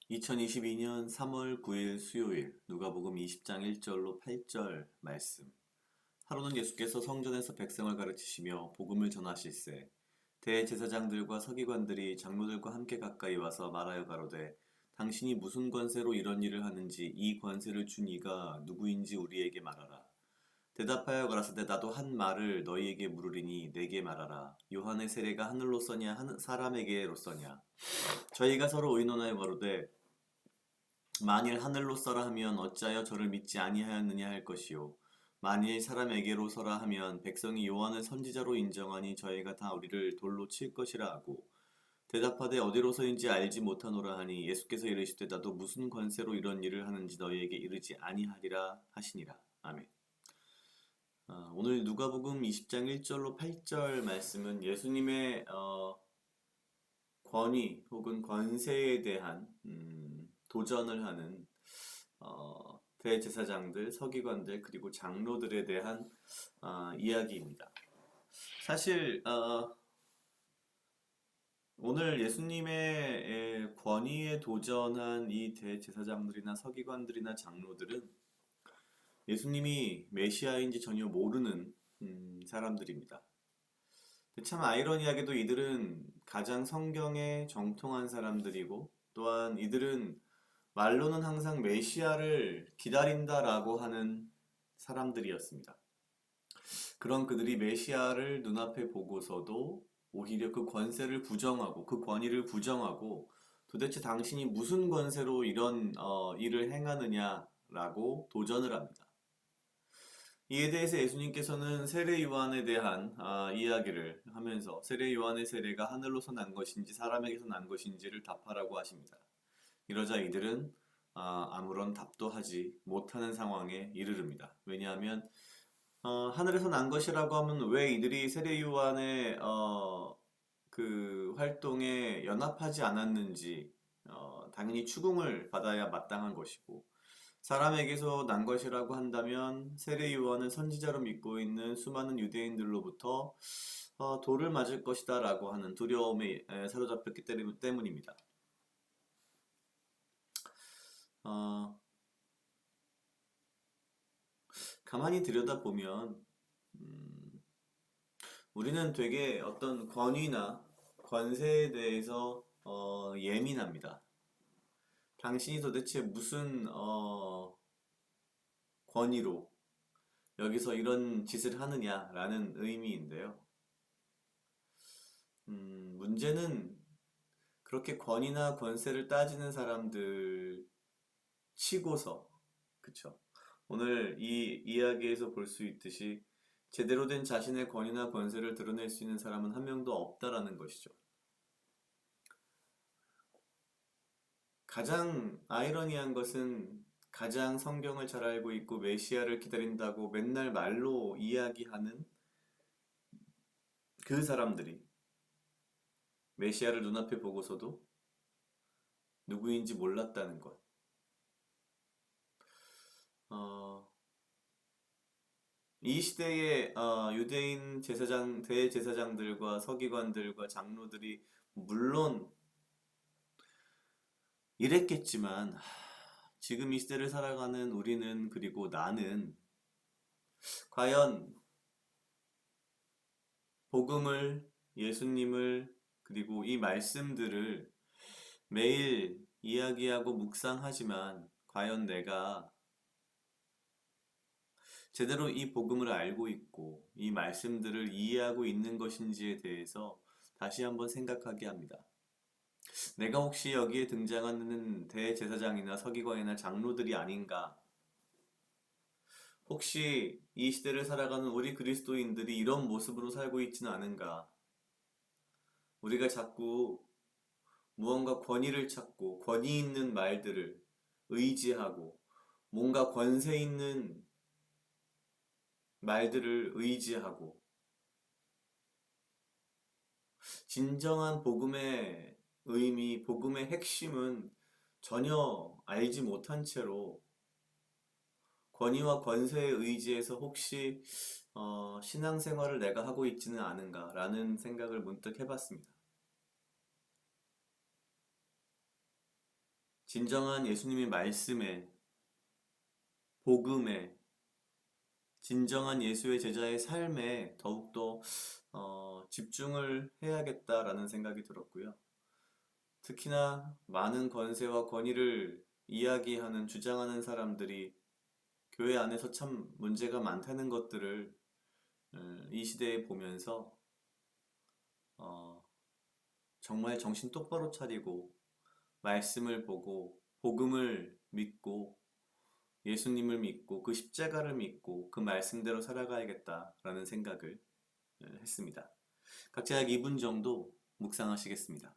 (2022년 3월 9일) 수요일 누가복음 20장 1절로 8절 말씀. 하루는 예수께서 성전에서 백성을 가르치시며 복음을 전하실세 대제사장들과 서기관들이 장로들과 함께 가까이 와서 말하여 가로되 당신이 무슨 권세로 이런 일을 하는지 이 권세를 준 이가 누구인지 우리에게 말하라. 대답하여 가라사대 나도 한 말을 너희에게 물으리니 내게 말하라. 요한의 세례가 하늘로서냐 사람에게로서냐. 저희가 서로 의논하여 가로되 만일 하늘로서라 하면 어찌하여 저를 믿지 아니하였느냐 할 것이요 만일 사람에게로서라 하면 백성이 요한을 선지자로 인정하니 저희가 다 우리를 돌로 칠 것이라 하고 대답하되 어디로서인지 알지 못하노라 하니 예수께서 이르시되 나도 무슨 권세로 이런 일을 하는지 너희에게 이르지 아니하리라 하시니라. 아멘. 오늘 누가복음 20장 1절로 8절 말씀은 예수님의 권위 혹은 권세에 대한 도전을 하는 대제사장들, 서기관들 그리고 장로들에 대한 이야기입니다. 사실 오늘 예수님의 권위에 도전한 이 대제사장들이나 서기관들이나 장로들은 예수님이 메시아인지 전혀 모르는 사람들입니다. 참 아이러니하게도 이들은 가장 성경에 정통한 사람들이고 또한 이들은 말로는 항상 메시아를 기다린다라고 하는 사람들이었습니다. 그런 그들이 메시아를 눈앞에 보고서도 오히려 그 권세를 부정하고 그 권위를 부정하고 도대체 당신이 무슨 권세로 이런 일을 행하느냐라고 도전을 합니다. 이에 대해서 예수님께서는 세례 요한에 대한 이야기를 하면서 세례 요한의 세례가 하늘로서 난 것인지 사람에게서 난 것인지를 답하라고 하십니다. 이러자 이들은 아무런 답도 하지 못하는 상황에 이르릅니다. 왜냐하면 하늘에서 난 것이라고 하면 왜 이들이 세례 요한의 그 활동에 연합하지 않았는지 당연히 추궁을 받아야 마땅한 것이고 사람에게서 난 것이라고 한다면 세례 요한을 선지자로 믿고 있는 수많은 유대인들로부터 돌을 맞을 것이다 라고 하는 두려움에 사로잡혔기 때문입니다. 가만히 들여다보면 우리는 되게 어떤 권위나 권세에 대해서 예민합니다. 당신이 도대체 무슨 권위로 여기서 이런 짓을 하느냐라는 의미인데요. 문제는 그렇게 권위나 권세를 따지는 사람들 치고서 그쵸? 오늘 이 이야기에서 볼 수 있듯이 제대로 된 자신의 권위나 권세를 드러낼 수 있는 사람은 한 명도 없다라는 것이죠. 가장 아이러니한 것은 가장 성경을 잘 알고 있고 메시아를 기다린다고 맨날 말로 이야기하는 그 사람들이 메시아를 눈앞에 보고서도 누구인지 몰랐다는 것. 이 시대의 유대인 대제사장들과 서기관들과 장로들이 물론 이랬겠지만 지금 이 시대를 살아가는 우리는 그리고 나는 과연 복음을 예수님을 그리고 이 말씀들을 매일 이야기하고 묵상하지만 과연 내가 제대로 이 복음을 알고 있고 이 말씀들을 이해하고 있는 것인지에 대해서 다시 한번 생각하게 합니다. 내가 혹시 여기에 등장하는 대제사장이나 서기관이나 장로들이 아닌가? 혹시 이 시대를 살아가는 우리 그리스도인들이 이런 모습으로 살고 있지는 않은가? 우리가 자꾸 무언가 권위를 찾고 권위 있는 말들을 의지하고 뭔가 권세 있는 말들을 의지하고 진정한 복음의 의미, 복음의 핵심은 전혀 알지 못한 채로 권위와 권세의 의지에서 혹시 신앙생활을 내가 하고 있지는 않은가라는 생각을 문득 해봤습니다. 진정한 예수님의 말씀에, 복음에, 진정한 예수의 제자의 삶에 더욱더 집중을 해야겠다라는 생각이 들었고요. 특히나 많은 권세와 권위를 이야기하는, 주장하는 사람들이 교회 안에서 참 문제가 많다는 것들을 이 시대에 보면서 어, 정말 정신 똑바로 차리고 말씀을 보고 복음을 믿고 예수님을 믿고 그 십자가를 믿고 그 말씀대로 살아가야겠다라는 생각을 했습니다. 각자 약 2분 정도 묵상하시겠습니다.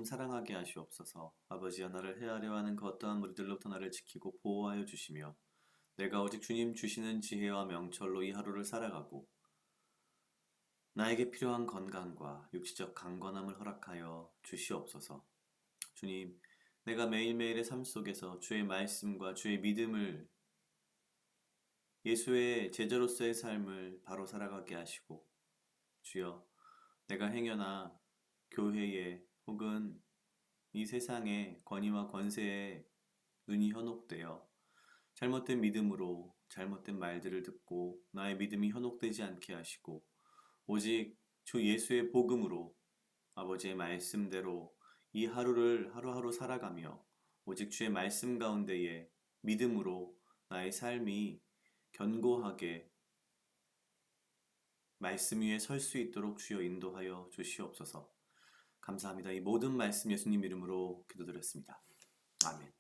사랑하게 하시옵소서. 아버지여, 나를 헤아려 하는 그 어떠한 무리들로부터 나를 지키고 보호하여 주시며 내가 오직 주님 주시는 지혜와 명철로 이 하루를 살아가고 나에게 필요한 건강과 육체적 강건함을 허락하여 주시옵소서. 주님, 내가 매일매일의 삶 속에서 주의 말씀과 주의 믿음을, 예수의 제자로서의 삶을 바로 살아가게 하시고, 주여, 내가 행여나 교회에 혹은 이 세상의 권위와 권세에 눈이 현혹되어 잘못된 믿음으로 잘못된 말들을 듣고 나의 믿음이 현혹되지 않게 하시고 오직 주 예수의 복음으로 아버지의 말씀대로 이 하루를 하루하루 살아가며 오직 주의 말씀 가운데에 믿음으로 나의 삶이 견고하게 말씀 위에 설 수 있도록 주여 인도하여 주시옵소서. 감사합니다. 이 모든 말씀 예수님 이름으로 기도드렸습니다. 아멘.